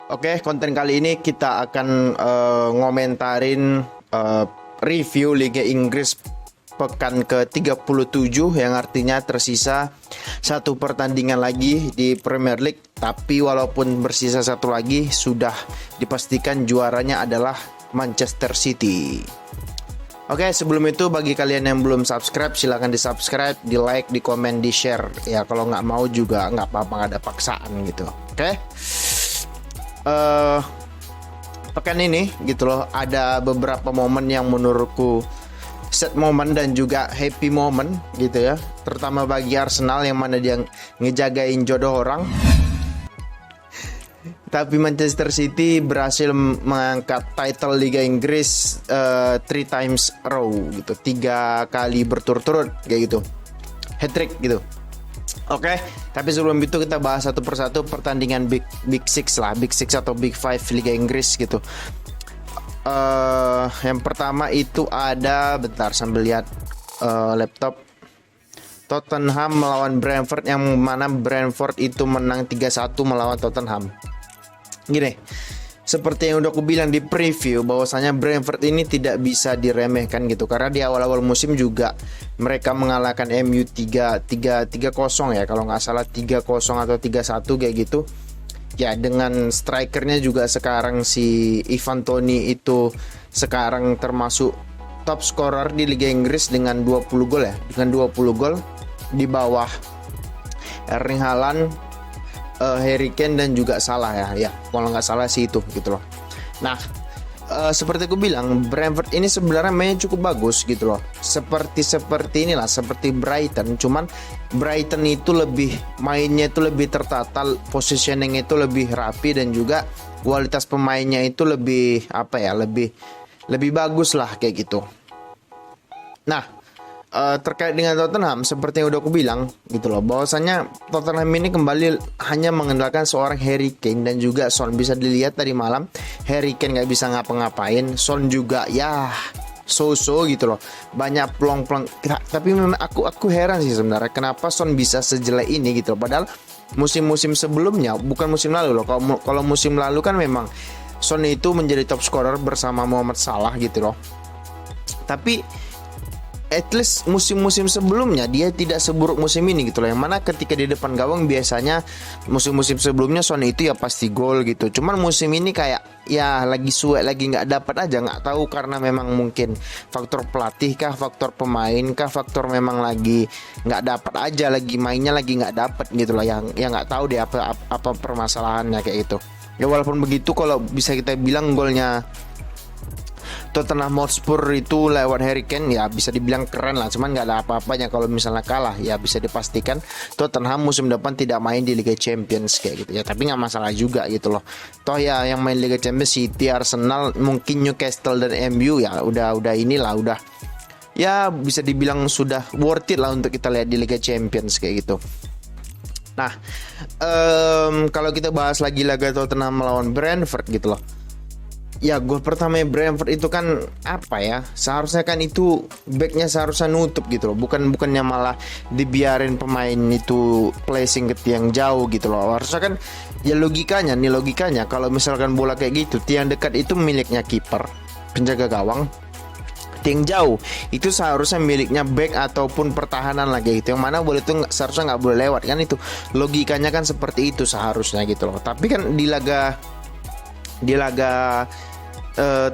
Oke, konten kali ini kita akan ngomentarin review Liga Inggris pekan ke-37 yang artinya tersisa satu pertandingan lagi di Premier League. Tapi walaupun bersisa satu lagi, sudah dipastikan juaranya adalah Manchester City. Oke, sebelum itu bagi kalian yang belum subscribe, silahkan di subscribe, di like, di komen, di share. Ya kalau nggak mau juga nggak apa-apa, nggak ada paksaan gitu. Oke. Pekan ini gitu loh, ada beberapa momen yang menurutku set momen dan juga happy moment gitu ya, terutama bagi Arsenal yang mana dia ngejagain jodoh orang. Tapi Manchester City berhasil mengangkat title Liga Inggris 3 times row gitu, 3 kali berturut-turut kayak gitu, hat trick gitu. Oke, tapi sebelum itu kita bahas satu persatu pertandingan Big Six lah, Big Six atau Big Five Liga Inggris gitu. Yang pertama itu ada, bentar sambil lihat laptop. Tottenham melawan Brentford, yang mana Brentford itu menang 3-1 melawan Tottenham. Gini, seperti yang udah aku bilang di preview, bahwasanya Brentford ini tidak bisa diremehkan gitu, karena di awal-awal musim juga mereka mengalahkan MU 3-0 ya, kalau nggak salah 3-0 atau 3-1 kayak gitu. Ya dengan strikernya juga sekarang si Ivan Toney itu sekarang termasuk top scorer di Liga Inggris dengan 20 gol ya, dengan 20 gol di bawah Erling Haaland, Harry Kane dan juga Salah ya kalau nggak salah sih itu gitu loh. Nah, seperti aku bilang, Brentford ini sebenarnya mainnya cukup bagus gitu loh. Seperti inilah, seperti Brighton, cuman Brighton itu lebih mainnya itu lebih tertata, positioning itu lebih rapi dan juga kualitas pemainnya itu lebih lebih bagus lah kayak gitu. Nah, terkait dengan Tottenham, seperti yang udah aku bilang gitu loh, bahwasanya Tottenham ini kembali hanya mengandalkan seorang Harry Kane dan juga Son. Bisa dilihat tadi malam Harry Kane nggak bisa ngapa-ngapain, Son juga ya so-so gitu loh, banyak peluang-peluang. Tapi memang aku heran sih sebenarnya kenapa Son bisa sejelek ini gitu loh. Padahal musim-musim sebelumnya, bukan musim lalu loh, kalau musim lalu kan memang Son itu menjadi top scorer bersama Mohamed Salah gitu loh. Tapi at least musim-musim sebelumnya dia tidak seburuk musim ini gitu loh, yang mana ketika di depan gawang biasanya musim-musim sebelumnya Son itu ya pasti gol gitu. Cuman musim ini kayak ya lagi suwe, lagi nggak dapat aja, nggak tahu karena memang mungkin faktor pelatih kah, faktor pemain kah, faktor memang lagi nggak dapat aja, lagi mainnya lagi nggak dapat gitu loh, yang nggak tahu deh apa permasalahannya kayak gitu ya. Walaupun begitu, kalau bisa kita bilang golnya Tottenham Hotspur itu lewat Harry Kane ya bisa dibilang keren lah, cuman nggak ada apa-apanya kalau misalnya kalah. Ya bisa dipastikan Tottenham musim depan tidak main di Liga Champions kayak gitu ya, tapi nggak masalah juga gitu loh. Toh ya yang main Liga Champions City, Arsenal, mungkin Newcastle dan MU ya udah ya bisa dibilang sudah worth it lah untuk kita lihat di Liga Champions kayak gitu. Nah, kalau kita bahas lagi laga Tottenham melawan Brentford gitu loh. Ya gol pertama Brentford itu kan apa ya, seharusnya kan itu backnya seharusnya nutup gitu loh, bukannya malah dibiarin pemain itu placing ke tiang jauh gitu loh. Harusnya kan ya logikanya kalau misalkan bola kayak gitu, tiang dekat itu miliknya kiper, penjaga gawang, tiang jauh itu seharusnya miliknya back ataupun pertahanan lagi gitu, yang mana boleh itu seharusnya nggak boleh lewat kan, itu logikanya kan seperti itu seharusnya gitu loh. Tapi kan di laga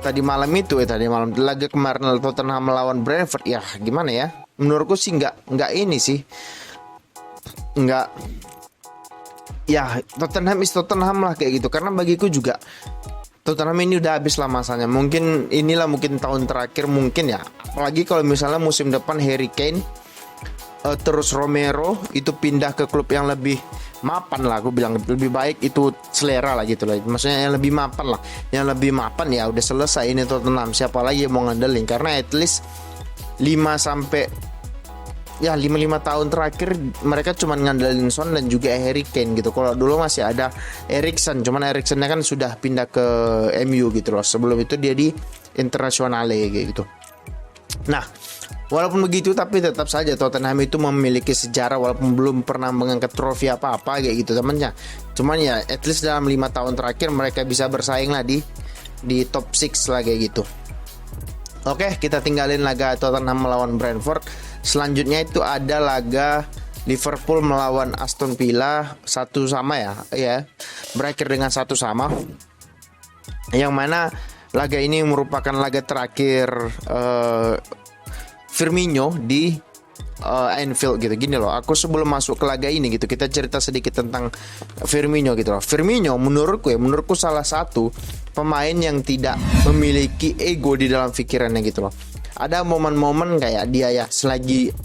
tadi malam laga kemarin Tottenham melawan Brentford ya gimana ya, menurutku sih nggak ini sih, nggak ya, Tottenham is Tottenham lah kayak gitu. Karena bagiku juga Tottenham ini udah habis lah masanya, mungkin tahun terakhir mungkin ya, apalagi kalau misalnya musim depan Harry Kane terus Romero itu pindah ke klub yang lebih mapan lah, aku bilang lebih baik itu selera lah gitu lah, maksudnya yang lebih mapan lah, yang lebih mapan ya udah selesai ini Tottenham, siapa lagi yang mau ngandelin. Karena at least 5 tahun terakhir mereka cuma ngandelin Son dan juga Harry Kane gitu. Kalau dulu masih ada Eriksen, cuman Eriksennya kan sudah pindah ke MU gitu loh, sebelum itu dia di Internazionale kayak gitu. Nah, Walaupun begitu, tapi tetap saja Tottenham itu memiliki sejarah walaupun belum pernah mengangkat trofi apa-apa kayak gitu temannya. Cuman ya at least dalam 5 tahun terakhir mereka bisa bersaing lah di top 6 lah kayak gitu. Oke, kita tinggalin laga Tottenham melawan Brentford. Selanjutnya itu ada laga Liverpool melawan Aston Villa, 1-1 ya. Berakhir dengan 1-1. Yang mana laga ini merupakan laga terakhir Firmino di Anfield gitu. Gini loh, aku sebelum masuk ke laga ini gitu, kita cerita sedikit tentang Firmino gitu loh. Firmino menurutku salah satu pemain yang tidak memiliki ego di dalam pikirannya gitu loh. Ada momen-momen kayak dia ya, selagi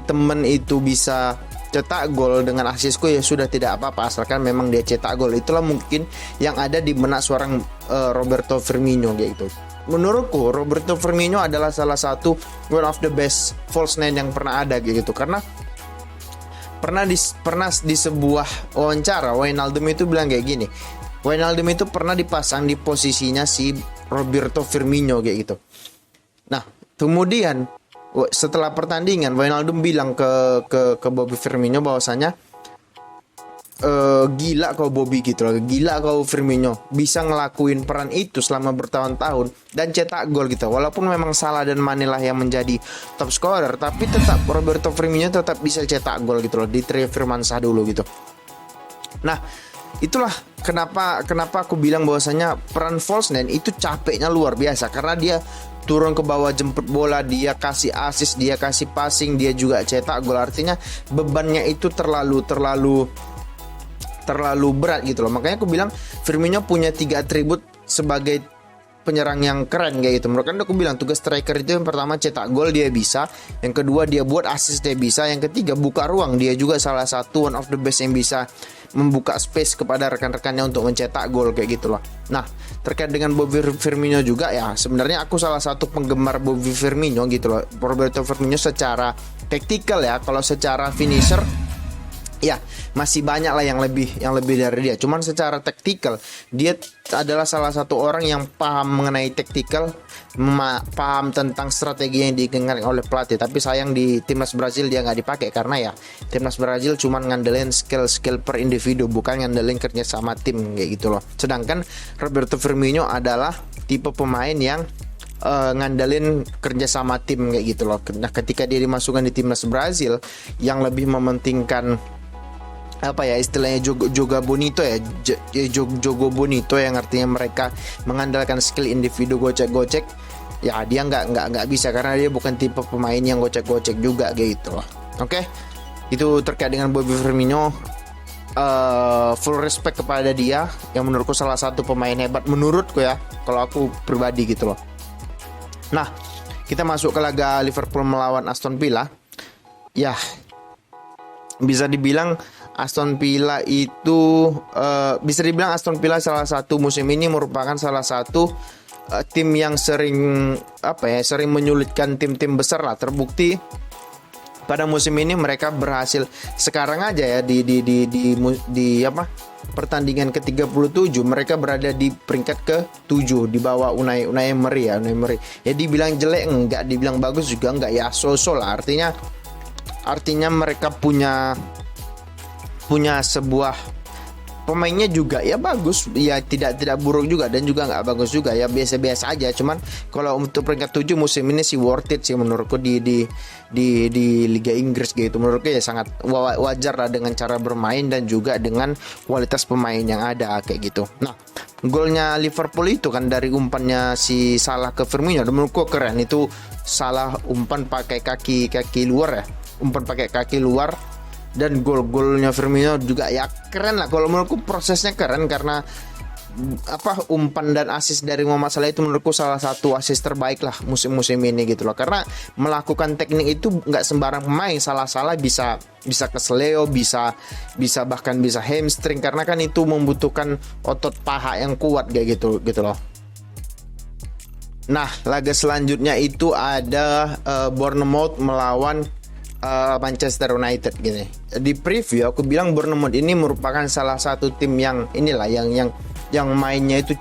temen itu bisa cetak gol dengan asisku ya sudah, tidak apa-apa asalkan memang dia cetak gol. Itulah mungkin yang ada di benak seorang Roberto Firmino kayak gitu. Menurutku Roberto Firmino adalah salah satu one of the best false nine yang pernah ada gitu, karena pernah di sebuah wawancara Wijnaldum itu bilang kayak gini. Wijnaldum itu pernah dipasang di posisinya si Roberto Firmino kayak gitu. Nah, kemudian setelah pertandingan Wijnaldum bilang ke Bobby Firmino bahwasanya gila kau Bobby gitu loh, gila kau Firmino bisa ngelakuin peran itu selama bertahun-tahun dan cetak gol gitu. Walaupun memang Salah dan Mane lah yang menjadi top scorer, tapi tetap Roberto Firmino tetap bisa cetak gol gitu loh di Trio Firmansyah dulu gitu. Nah, itulah kenapa aku bilang bahwasanya peran false nine itu capeknya luar biasa, karena dia turun ke bawah jemput bola, dia kasih assist, dia kasih passing, dia juga cetak gol. Artinya bebannya itu terlalu berat gitu loh. Makanya aku bilang Firmino punya 3 atribut sebagai penyerang yang keren kayak gitu. Menurut aku bilang tugas striker itu yang pertama cetak gol dia bisa, yang kedua dia buat assist dia bisa, yang ketiga buka ruang. Dia juga salah satu one of the best yang bisa membuka space kepada rekan-rekannya untuk mencetak gol kayak gitu loh. Nah, terkait dengan Bobby Firmino juga ya, sebenarnya aku salah satu penggemar Bobby Firmino gitu loh. Roberto Firmino secara taktikal ya, kalau secara finisher ya masih banyak lah yang lebih dari dia. Cuman secara taktikal dia adalah salah satu orang yang paham mengenai taktikal, paham tentang strategi yang diinginkan oleh pelatih. Tapi sayang di timnas Brazil dia nggak dipakai, karena ya timnas Brazil cuman ngandelin skill per individu, bukan ngandelin kerja sama tim kayak gitu loh. Sedangkan Roberto Firmino adalah tipe pemain yang ngandelin kerja sama tim kayak gitu loh. Nah, ketika dia dimasukkan di timnas Brazil yang lebih mementingkan apa ya istilahnya Jogo Bonito yang artinya mereka mengandalkan skill individu gocek-gocek, ya dia nggak bisa, karena dia bukan tipe pemain yang gocek-gocek juga gitu loh. Oke, itu terkait dengan Bobby Firmino. Full respect kepada dia, yang menurutku salah satu pemain hebat menurutku ya, kalau aku pribadi gitu loh. Nah, kita masuk ke laga Liverpool melawan Aston Villa. Ya, bisa dibilang Aston Villa itu Aston Villa salah satu musim ini merupakan salah satu tim yang sering menyulitkan tim-tim besar lah. Terbukti pada musim ini mereka berhasil sekarang aja ya di pertandingan ke-37 mereka berada di peringkat ke-7 di bawah Unai Emery ya. Ya dibilang jelek enggak, dibilang bagus juga enggak, ya so-so lah. Artinya mereka punya sebuah pemainnya juga ya bagus, ya tidak buruk juga dan juga nggak bagus juga, ya biasa-biasa aja. Cuman kalau untuk peringkat 7 musim ini sih worth it sih menurutku di Liga Inggris gitu. Menurutku ya sangat wajar lah dengan cara bermain dan juga dengan kualitas pemain yang ada kayak gitu. Nah, golnya Liverpool itu kan dari umpannya si Salah ke Firmino, menurutku keren. Itu Salah umpan pakai kaki luar ya, umpan pakai kaki luar. Dan golnya Firmino juga ya keren lah. Kalau menurutku prosesnya keren, karena umpan dan assist dari Muhammad Salah itu menurutku salah satu assist terbaik lah musim-musim ini gitu loh. Karena melakukan teknik itu nggak sembarang pemain. Salah bisa kesleo, bisa bahkan bisa hamstring, karena kan itu membutuhkan otot paha yang kuat kayak gitu loh. Nah, laga selanjutnya itu ada Bournemouth melawan Manchester United gini. Di preview aku bilang Bournemouth ini merupakan salah satu tim yang inilah yang yang mainnya itu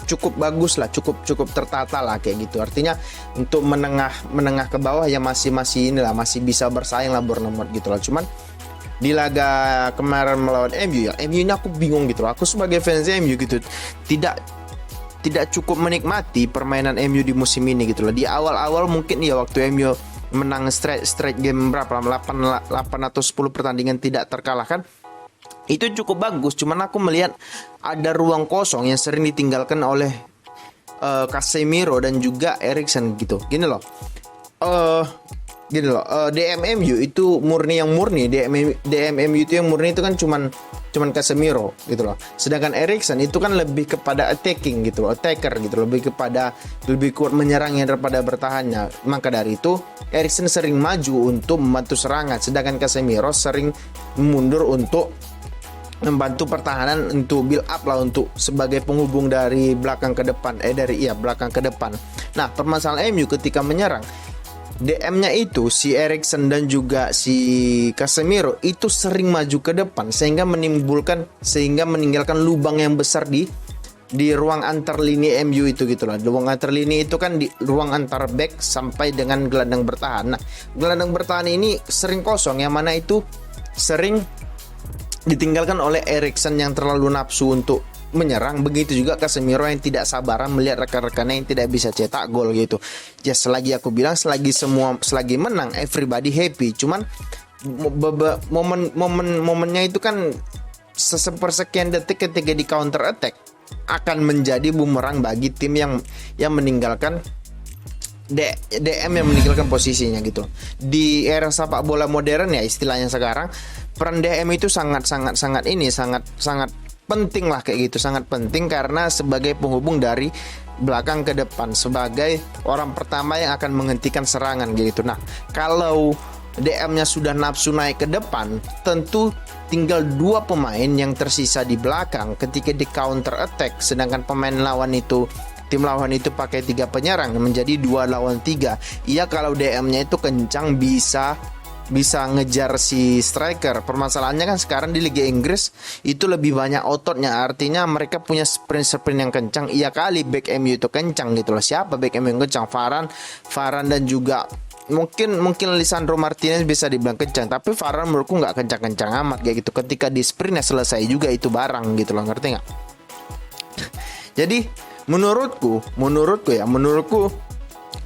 cukup bagus lah, cukup tertata lah kayak gitu. Artinya untuk menengah ke bawah ya masih inilah, masih bisa bersaing lah Bournemouth gitu lah. Cuman di laga kemarin melawan MU ya, MU ini aku bingung gitu loh. Aku sebagai fans MU gitu tidak cukup menikmati permainan MU di musim ini gitu loh. Di awal-awal mungkin ya waktu MU menang straight game berapa 8 atau 10 pertandingan tidak terkalahkan, itu cukup bagus. Cuman aku melihat ada ruang kosong yang sering ditinggalkan oleh Casemiro dan juga Eriksen gitu. Gini loh. DMMU itu murni DMMU itu yang murni itu kan cuman Casemiro gitu loh. Sedangkan Eriksen itu kan lebih kepada attacking gitu loh, attacker gitu loh, lebih kuat menyerangnya daripada bertahannya. Maka dari itu Eriksen sering maju untuk membantu serangan, sedangkan Casemiro sering mundur untuk membantu pertahanan, untuk build up lah, untuk sebagai penghubung dari belakang ke depan, belakang ke depan. Nah, permasalahan MU ketika menyerang, DM-nya itu si Eriksen dan juga si Casemiro itu sering maju ke depan sehingga meninggalkan lubang yang besar di ruang antar lini MU itu gitu loh. Ruang antar lini itu kan di ruang antar back sampai dengan gelandang bertahan. Nah, gelandang bertahan ini sering kosong, yang mana itu sering ditinggalkan oleh Eriksen yang terlalu nafsu untuk menyerang. Begitu juga Casemiro yang tidak sabaran melihat rekan-rekannya yang tidak bisa cetak gol gitu. Ya selagi aku bilang selagi menang everybody happy. Cuman momennya itu kan sepersekian detik ketika di counter attack akan menjadi bumerang bagi tim yang meninggalkan DM yang meninggalkan posisinya gitu. Di era sepak bola modern ya istilahnya sekarang, peran DM itu sangat penting lah kayak gitu, sangat penting karena sebagai penghubung dari belakang ke depan, sebagai orang pertama yang akan menghentikan serangan gitu. Nah, kalau DM-nya sudah nafsu naik ke depan, tentu tinggal 2 pemain yang tersisa di belakang ketika di counter attack, sedangkan tim lawan itu pakai 3 penyerang, menjadi 2 lawan 3. Iya, kalau DM-nya itu kencang bisa ngejar si striker. Permasalahannya kan sekarang di Liga Inggris itu lebih banyak ototnya, artinya mereka punya sprint yang kencang. Iya kali back MU itu kencang gitu loh. Siapa back MU yang kencang? Varane dan juga mungkin Lisandro Martinez bisa dibilang kencang, tapi Varane menurutku nggak kencang-kencang amat kayak gitu. Ketika di sprint ya selesai juga itu barang gitu loh, ngerti nggak? Jadi menurutku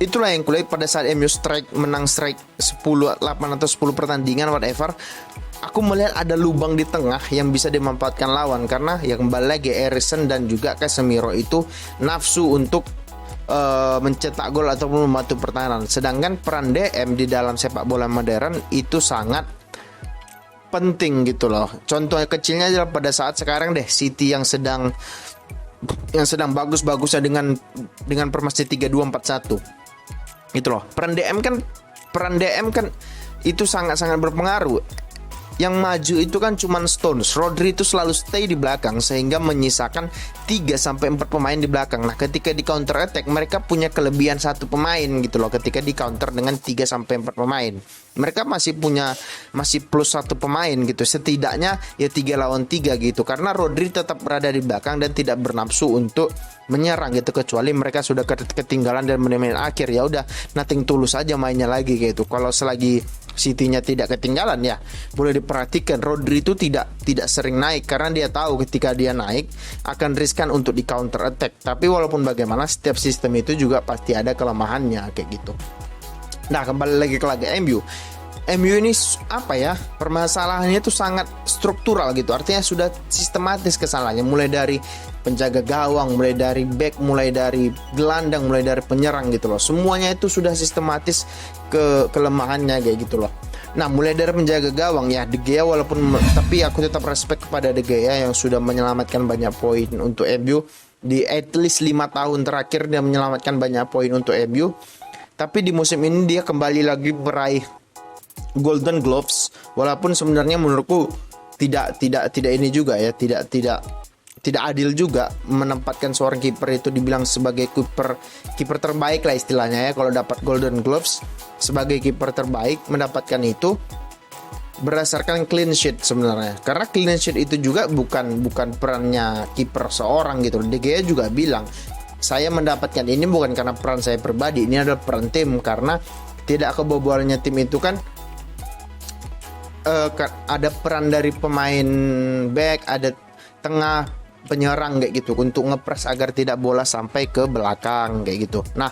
itulah yang kulihat pada saat MU menang 8 atau 10 pertandingan whatever. Aku melihat ada lubang di tengah yang bisa dimanfaatkan lawan, karena ya kembali lagi Eriksen dan juga Casemiro itu nafsu untuk mencetak gol ataupun membantu pertahanan. Sedangkan peran DM di dalam sepak bola modern itu sangat penting gitu loh. Contoh kecilnya adalah pada saat sekarang City yang sedang bagus-bagusnya dengan formasi 3-2-4-1. Gitu loh. Peran DM kan itu sangat-sangat berpengaruh. Yang maju itu kan cuman Stones. Rodri itu selalu stay di belakang sehingga menyisakan 3-4 pemain di belakang. Nah, ketika di counter attack mereka punya kelebihan 1 pemain gitu loh. Ketika di counter dengan 3-4 pemain, mereka masih plus 1 pemain gitu. Setidaknya ya 3 lawan 3 gitu. Karena Rodri tetap berada di belakang dan tidak bernafsu untuk menyerang gitu, kecuali mereka sudah ketinggalan dan menit-menit akhir, ya udah nothing tulus aja mainnya lagi gitu. Kalau selagi City-nya tidak ketinggalan ya boleh diperhatikan Rodri itu tidak sering naik, karena dia tahu ketika dia naik akan riskan untuk di counter attack. Tapi walaupun bagaimana setiap sistem itu juga pasti ada kelemahannya kayak gitu. Nah, kembali lagi ke laga MU ini apa ya, permasalahannya itu sangat struktural gitu. Artinya sudah sistematis kesalahannya, mulai dari penjaga gawang, mulai dari back, mulai dari gelandang, mulai dari penyerang gitu loh. Semuanya itu sudah sistematis kelemahannya kayak gitu loh. Nah, mulai dari penjaga gawang ya De Gea, tapi aku tetap respect kepada De Gea yang sudah menyelamatkan banyak poin untuk MU di at least 5 tahun terakhir. Dia menyelamatkan banyak poin untuk MU. Tapi di musim ini dia kembali lagi meraih Golden Gloves, walaupun sebenarnya menurutku tidak ini juga ya, tidak adil juga menempatkan seorang kiper itu dibilang sebagai kiper terbaik lah istilahnya ya. Kalau dapat Golden Gloves sebagai kiper terbaik mendapatkan itu berdasarkan clean sheet sebenarnya. Karena clean sheet itu juga bukan perannya kiper seorang gitu. De Gea juga bilang, saya mendapatkan ini bukan karena peran saya pribadi, ini adalah peran tim, karena tidak kebobolannya tim itu kan ada peran dari pemain back, ada tengah, penyerang kayak gitu untuk ngepres agar tidak bola sampai ke belakang kayak gitu. Nah,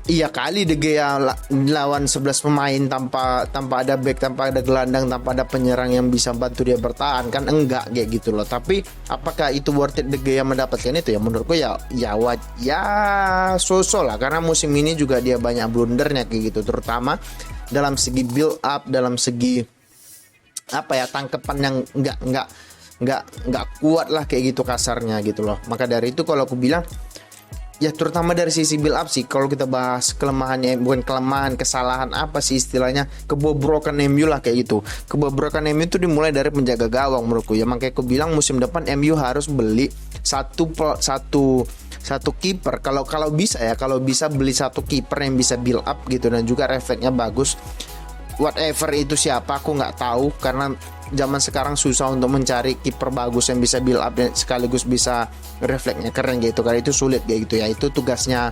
iya kali De Gea lawan 11 pemain tanpa ada back, tanpa ada gelandang, tanpa ada penyerang yang bisa bantu dia bertahan, kan enggak kayak gitu loh. Tapi apakah itu worth it De Gea mendapatkan itu? Ya menurutku ya so-so lah, karena musim ini juga dia banyak blundernya kayak gitu, terutama dalam segi build up, dalam segi tangkapan yang nggak kuat lah kayak gitu kasarnya gitu loh. Maka dari itu kalau aku bilang ya terutama dari sisi build up sih, kalau kita bahas kelemahannya, bukan kelemahan, kesalahan apa sih istilahnya, kebobrokan MU lah kayak gitu. Kebobrokan MU itu dimulai dari penjaga gawang menurutku ya. Makanya aku bilang musim depan MU harus beli satu kiper, kalau bisa beli satu kiper yang bisa build up gitu dan juga refleksnya bagus. Whatever itu siapa aku nggak tahu, karena zaman sekarang susah untuk mencari kiper bagus yang bisa build up dan sekaligus bisa refleksnya keren gitu, karena itu sulit kayak gitu ya. Itu tugasnya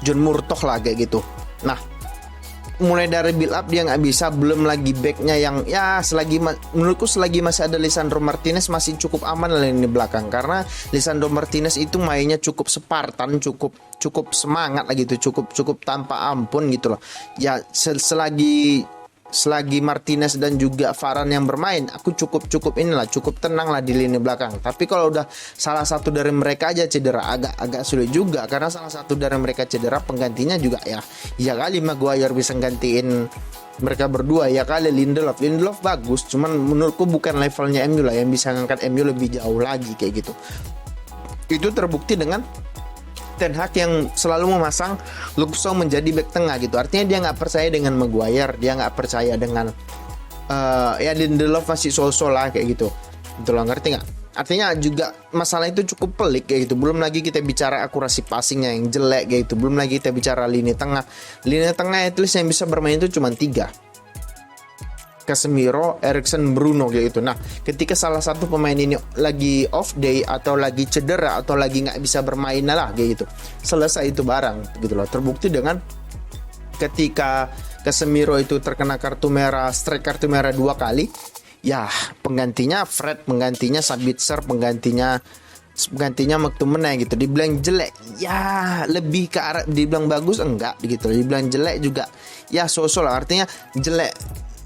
John Murtough lah kayak gitu. Nah, mulai dari build up dia nggak bisa, belum lagi backnya yang ya menurutku selagi masih ada Lisandro Martinez masih cukup aman lah di belakang, karena Lisandro Martinez itu mainnya cukup Spartan, cukup semangat lah gitu, cukup tanpa ampun gitu loh ya. Selagi Martinez dan juga Varane yang bermain, aku cukup tenang lah di lini belakang. Tapi kalau udah salah satu dari mereka aja cedera, agak sulit juga, karena salah satu dari mereka cedera, penggantinya juga ya kali Maguire bisa gantiin mereka berdua, ya kali Lindelof bagus, cuman menurutku bukan levelnya MU lah yang bisa ngangkat MU lebih jauh lagi kayak gitu. Itu terbukti dengan Ten Hag yang selalu memasang Luke Shaw menjadi back tengah gitu. Artinya dia nggak percaya dengan Maguire, dia nggak percaya dengan Lindelof masih so-so lah kayak gitu. Itu loh, ngerti nggak? Artinya juga masalah itu cukup pelik kayak gitu. Belum lagi kita bicara akurasi passingnya yang jelek kayak gitu. Belum lagi kita bicara lini tengah. Lini tengah at least yang bisa bermain itu cuma 3. Casemiro, Eriksen, Bruno kayak gitu. Nah, ketika salah satu pemain ini lagi off day atau lagi cedera atau lagi nggak bisa bermain lah kayak gitu, selesai itu barang gitu loh. Terbukti dengan ketika Casemiro itu terkena strike kartu merah 2 kali, ya penggantinya Fred, penggantinya Sabitzer, penggantinya McTominay gitu. Dibilang jelek ya lebih ke arah, dibilang bagus enggak gitu. Dibilang jelek juga ya so-so lah. Artinya jelek,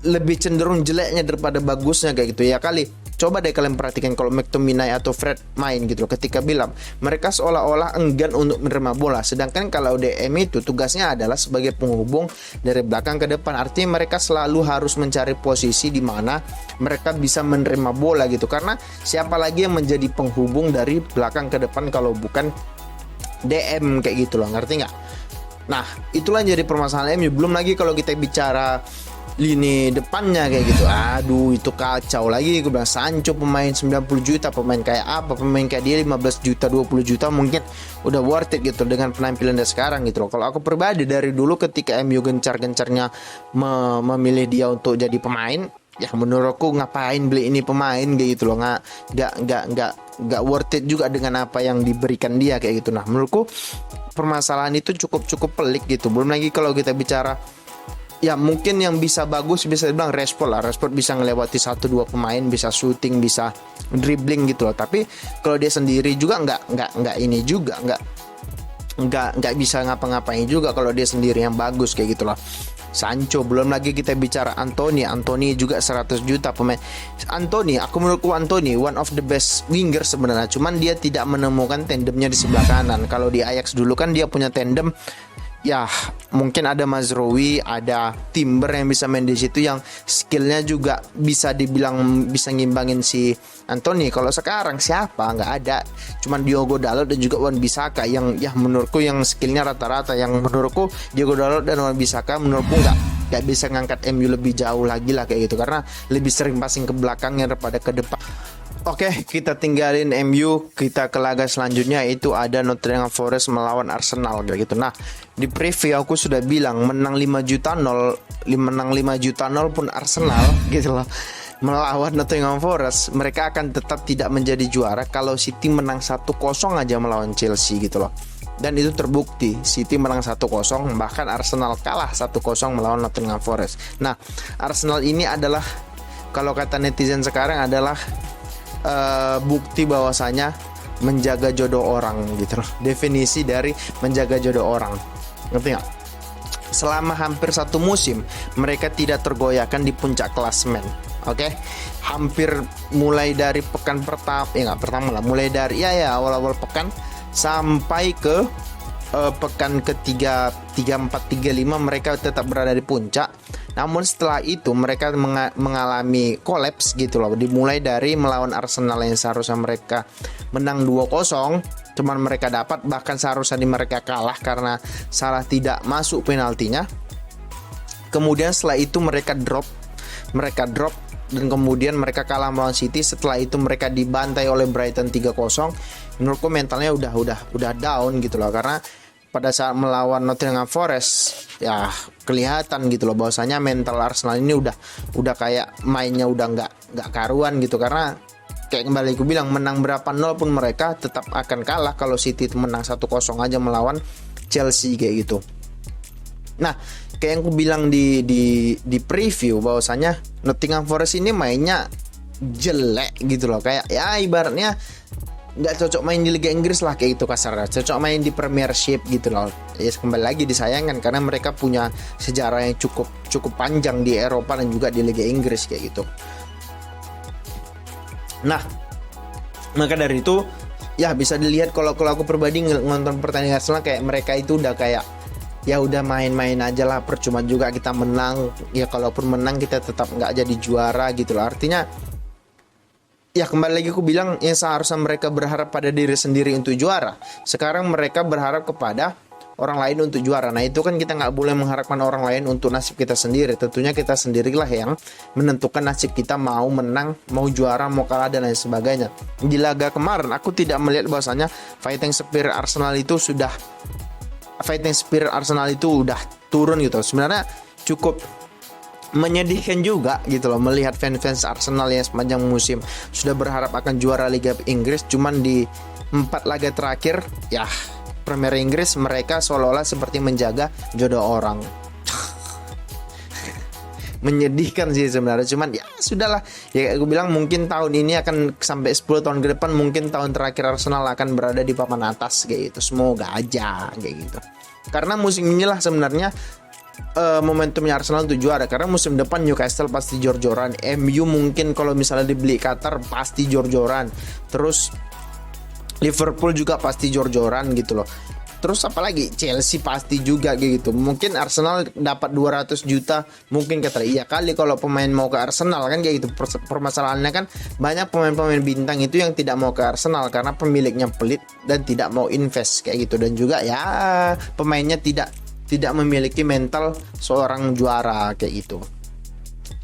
lebih cenderung jeleknya daripada bagusnya kayak gitu ya kali. Coba deh kalian perhatikan kalau McTominay atau Fred main gitu loh, ketika bilang mereka seolah-olah enggan untuk menerima bola, sedangkan kalau DM itu tugasnya adalah sebagai penghubung dari belakang ke depan. Artinya mereka selalu harus mencari posisi di mana mereka bisa menerima bola gitu, karena siapa lagi yang menjadi penghubung dari belakang ke depan kalau bukan DM kayak gitu loh, ngerti nggak? Nah, itulah yang jadi permasalahan MU. Belum lagi kalau kita bicara lini depannya kayak gitu, aduh itu kacau lagi. Gue bilang Sancho pemain 90 juta, pemain kayak apa, pemain kayak dia 15 juta 20 juta mungkin udah worth it gitu dengan penampilan dia sekarang gitu loh. Kalau aku pribadi dari dulu ketika MU gencar-gencarnya memilih dia untuk jadi pemain, ya menurutku ngapain beli ini pemain kayak gitu loh, nggak worth it juga dengan apa yang diberikan dia kayak gitu. Nah, menurutku permasalahan itu cukup pelik gitu. Belum lagi kalau kita bicara ya mungkin yang bisa bagus bisa dibilang Rashford bisa ngelewati 1-2 pemain, bisa shooting, bisa dribbling gitu loh. Tapi kalau dia sendiri juga nggak ini juga nggak bisa ngapa-ngapain juga kalau dia sendiri yang bagus kayak gitu loh. Sancho, belum lagi kita bicara Anthony juga 100 juta pemain. Aku menurutku Anthony one of the best winger sebenarnya, cuman dia tidak menemukan tandemnya di sebelah kanan. Kalau di Ajax dulu kan dia punya tandem, ya mungkin ada Mazraoui, ada Timber yang bisa main di situ, yang skillnya juga bisa dibilang bisa ngimbangin si Anthony. Kalau sekarang siapa? Nggak ada, cuman Diogo Dalot dan juga Wan-Bissaka yang ya menurutku yang skillnya rata-rata. Yang menurutku Diogo Dalot dan Wan-Bissaka menurutku gak bisa ngangkat MU lebih jauh lagi lah kayak gitu, karena lebih sering passing ke belakangnya daripada ke depan. Oke, kita tinggalin MU, kita ke laga selanjutnya, itu ada Nottingham Forest melawan Arsenal kayak gitu. Nah, di preview aku sudah bilang menang 5-0, menang 5-0 pun Arsenal gitu loh. Melawan Nottingham Forest, mereka akan tetap tidak menjadi juara kalau City menang 1-0 aja melawan Chelsea gitu loh. Dan itu terbukti, City menang 1-0, bahkan Arsenal kalah 1-0 melawan Nottingham Forest. Nah, Arsenal ini adalah, kalau kata netizen sekarang, adalah bukti bahwasanya menjaga jodoh orang gitu loh. Definisi dari menjaga jodoh orang, ngerti nggak? Selama hampir 1 musim mereka tidak tergoyahkan di puncak klasemen. Oke, hampir mulai dari pekan pertama, nggak pertama lah, mulai dari awal-awal pekan sampai ke pekan ketiga, 3, 4, 3, 5 mereka tetap berada di puncak. Namun setelah itu mereka mengalami kolaps gitu loh. Dimulai dari melawan Arsenal yang seharusnya mereka menang 2-0, cuman mereka dapat, bahkan seharusnya mereka kalah karena salah tidak masuk penaltinya. Kemudian setelah itu mereka drop dan kemudian mereka kalah melawan City. Setelah itu mereka dibantai oleh Brighton 3-0. Menurutku mentalnya udah down gitu loh, karena pada saat melawan Nottingham Forest ya kelihatan gitu loh bahwasanya mental Arsenal ini udah kayak mainnya udah nggak karuan gitu, karena kayak kembali aku bilang, menang berapa nol pun mereka tetap akan kalah kalau City itu menang 1-0 aja melawan Chelsea kayak gitu. Nah, kayak yang aku bilang di preview bahwasanya Nottingham Forest ini mainnya jelek gitu loh, kayak ya ibaratnya nggak cocok main di Liga Inggris lah kayak gitu kasarnya, cocok main di Premiership gitu loh. Ya kembali lagi disayangkan karena mereka punya sejarah yang cukup panjang di Eropa dan juga di Liga Inggris kayak gitu. Nah, maka dari itu ya bisa dilihat kalau aku pribadi nonton pertandingan Arsenal, kayak mereka itu udah kayak ya udah main-main aja lah, percuma juga kita menang. Ya kalaupun menang kita tetap nggak jadi juara gitu loh. Artinya ya kembali lagi aku bilang, yang seharusnya mereka berharap pada diri sendiri untuk juara, sekarang mereka berharap kepada orang lain untuk juara. Nah itu kan kita nggak boleh mengharapkan orang lain untuk nasib kita sendiri. Tentunya kita sendirilah yang menentukan nasib kita, mau menang, mau juara, mau kalah dan lain sebagainya. Di laga kemarin aku tidak melihat bahwasanya fighting spirit Arsenal itu udah turun gitu. Sebenarnya cukup menyedihkan juga gitu loh melihat fans Arsenal yang sepanjang musim sudah berharap akan juara Liga Inggris, cuman di 4 laga terakhir ya Premier Inggris mereka seolah-olah seperti menjaga jodoh orang. Menyedihkan sih sebenarnya, cuman ya sudahlah. Ya aku bilang mungkin tahun ini akan sampai 10 tahun ke depan, mungkin tahun terakhir Arsenal akan berada di papan atas kayak gitu. Semoga aja kayak gitu. Karena musim inilah sebenarnya momentumnya Arsenal untuk juara, karena musim depan Newcastle pasti jor-joran, MU mungkin kalau misalnya dibeli Qatar pasti jor-joran, terus Liverpool juga pasti jor-joran gitu loh, terus apalagi Chelsea pasti juga gitu. Mungkin Arsenal dapat 200 juta mungkin kata iya kali kalau pemain mau ke Arsenal kan kayak gitu. Permasalahannya kan banyak pemain-pemain bintang itu yang tidak mau ke Arsenal karena pemiliknya pelit dan tidak mau invest kayak gitu, dan juga ya pemainnya tidak memiliki mental seorang juara kayak gitu.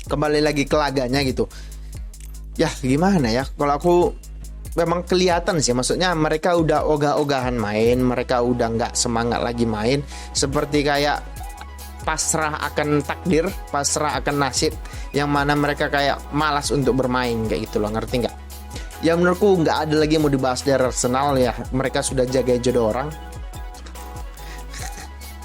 Kembali lagi ke laganya gitu. Ya gimana ya, kalau aku memang kelihatan sih, maksudnya mereka udah ogah-ogahan main, mereka udah nggak semangat lagi main, seperti kayak pasrah akan takdir, pasrah akan nasib, yang mana mereka kayak malas untuk bermain kayak gitu loh, ngerti nggak? Ya menurutku nggak ada lagi yang mau dibahas dari Arsenal ya, mereka sudah jaga jodoh orang.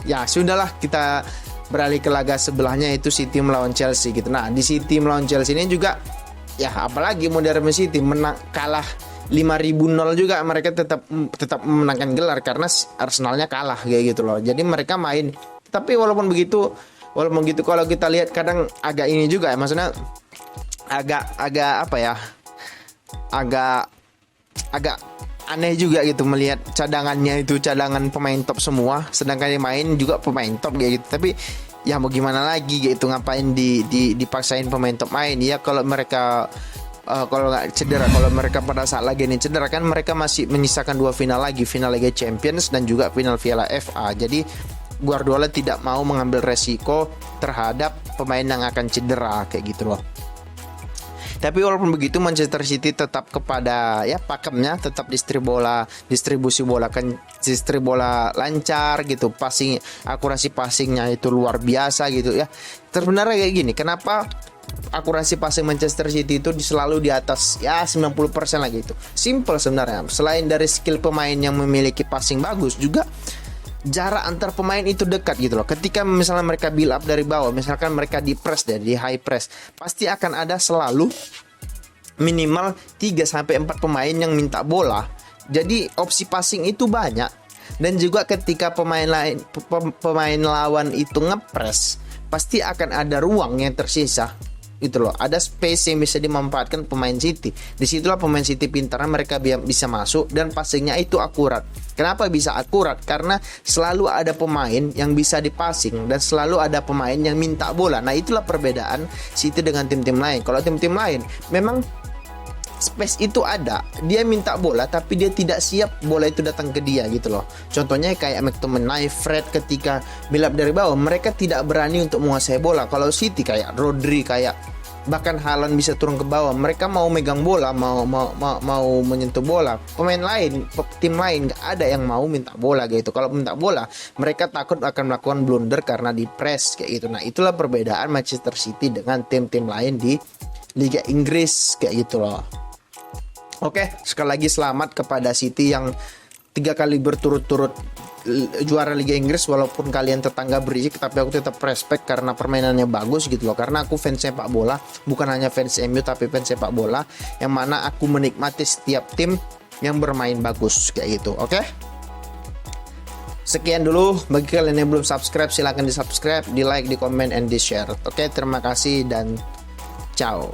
Ya sudahlah, kita beralih ke laga sebelahnya, itu City melawan Chelsea gitu. Nah di City melawan Chelsea ini juga ya apalagi modern City menang, kalah 5.000 nol juga, mereka tetap memenangkan gelar karena Arsenalnya kalah kayak gitu loh. Jadi mereka main, tapi walaupun begitu kalau kita lihat kadang agak ini juga ya, maksudnya agak apa ya, agak aneh juga gitu melihat cadangannya itu cadangan pemain top semua, sedangkan yang main juga pemain top kayak gitu. Tapi ya mau gimana lagi gitu, ngapain dipaksain pemain top main ya, kalau mereka kalau nggak cedera, kalau mereka pada saat lagi ini cedera kan mereka masih menyisakan 2 final lagi, final Liga Champions dan juga final Piala FA. Jadi Guardiola tidak mau mengambil resiko terhadap pemain yang akan cedera kayak gitu loh. Tapi walaupun begitu Manchester City tetap kepada ya pakemnya, tetap distribusi bola lancar gitu, passing, akurasi passingnya itu luar biasa gitu ya. Sebenarnya kayak gini, kenapa akurasi passing Manchester City itu selalu di atas ya 90% lah gitu. Simple sebenarnya. Selain dari skill pemain yang memiliki passing bagus, juga jarak antar pemain itu dekat gitu loh. Ketika misalnya mereka build up dari bawah, misalkan mereka di press dari high press, pasti akan ada selalu minimal 3-4 pemain yang minta bola. Jadi opsi passing itu banyak. Dan juga ketika pemain lawan itu ngepres, pasti akan ada ruang yang tersisa gitu loh, ada space yang bisa dimanfaatkan pemain City. Disitulah pemain City pintarnya, mereka bisa masuk dan passingnya itu akurat. Kenapa bisa akurat? Karena selalu ada pemain yang bisa dipassing dan selalu ada pemain yang minta bola. Nah itulah perbedaan City dengan tim-tim lain. Kalau tim-tim lain memang space itu ada, dia minta bola tapi dia tidak siap bola itu datang ke dia gitu loh. Contohnya kayak McTominay, Fred ketika build up dari bawah, mereka tidak berani untuk menguasai bola. Kalau City kayak Rodri, kayak bahkan Haaland bisa turun ke bawah, mereka mau megang bola, mau menyentuh bola. Pemain lain, tim lain nggak ada yang mau minta bola gitu. Kalau minta bola, mereka takut akan melakukan blunder karena di press kayak gitu. Nah itulah perbedaan Manchester City dengan tim-tim lain di Liga Inggris kayak gitu loh. Oke, sekali lagi selamat kepada City yang 3 kali berturut-turut juara Liga Inggris. Walaupun kalian tetangga berisik, tapi aku tetap respect karena permainannya bagus gitu loh. Karena aku fans sepak bola, bukan hanya fans MU tapi fans sepak bola, yang mana aku menikmati setiap tim yang bermain bagus kayak gitu. Oke, sekian dulu. Bagi kalian yang belum subscribe, silahkan di subscribe, di like, di komen, and di share. Oke, terima kasih dan ciao.